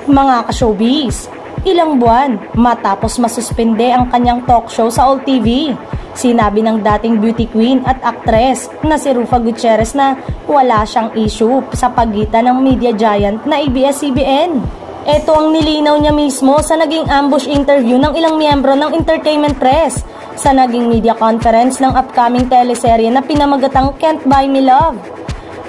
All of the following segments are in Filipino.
Mga ka-showbiz, ilang buwan matapos masuspende ang kanyang talk show sa All TV, sinabi ng dating beauty queen at actress na si Rufa Gutierrez na wala siyang issue sa pagitan ng media giant na ABS-CBN. Ito ang nilinaw niya mismo sa naging ambush interview ng ilang miyembro ng entertainment press sa naging media conference ng upcoming teleserye na pinamagatang Can't Buy Me Love.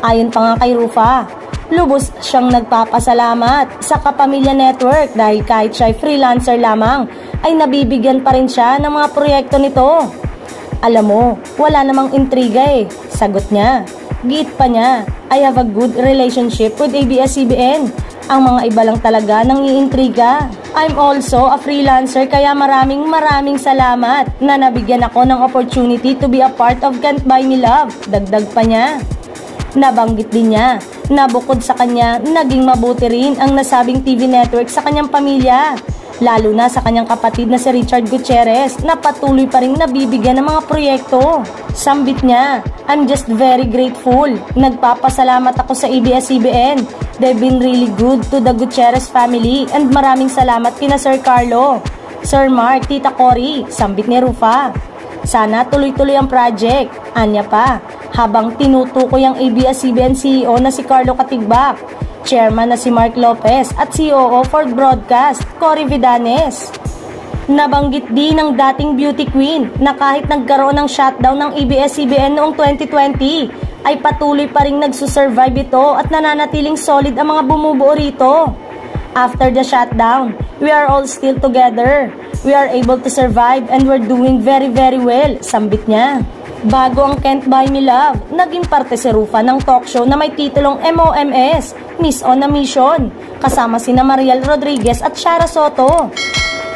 Ayon pa nga kay Rufa, lubos siyang nagpapasalamat sa Kapamilya Network dahil kahit siya'y freelancer lamang ay nabibigyan pa rin siya ng mga proyekto nito. Alam mo, wala namang intriga sagot niya. Giit pa niya, I have a good relationship with ABS-CBN. Ang mga iba lang talaga nang iintriga. I'm also a freelancer kaya maraming salamat na nabigyan ako ng opportunity to be a part of Can't Buy Me Love. Dagdag pa niya. Nabanggit din niya na bukod sa kanya, naging mabuti rin ang nasabing TV network sa kanyang pamilya, lalo na sa kanyang kapatid na si Richard Gutierrez na patuloy pa rin nabibigyan ng mga proyekto. Sambit niya, I'm just very grateful. Nagpapasalamat ako sa ABS-CBN. They've been really good to the Gutierrez family and maraming salamat kina Sir Carlo, Sir Mark, Tita Cory, sambit ni Rufa. Sana tuloy-tuloy ang project, anya pa, habang tinutukoy ang ABS-CBN CEO na si Carlo Katigbak, chairman na si Mark Lopez at COO for Broadcast, Cory Vidanes. Nabanggit din ng dating beauty queen na kahit nagkaroon ng shutdown ng ABS-CBN noong 2020, ay patuloy pa ring nagsusurvive ito at nananatiling solid ang mga bumubuo rito. After the shutdown, we are all still together. We are able to survive and we're doing very well, sambit niya. Bago ang Can't Buy Me Love, naging parte si Rufa ng talk show na may titulong MOMS, Miss on a Mission, kasama sina Mariel Rodriguez at Shara Soto.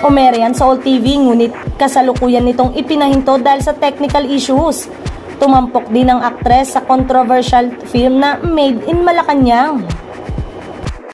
Umere yan sa All TV, ngunit kasalukuyan nitong ipinahinto dahil sa technical issues. Tumampok din ang aktres sa controversial film na Made in Malacanang.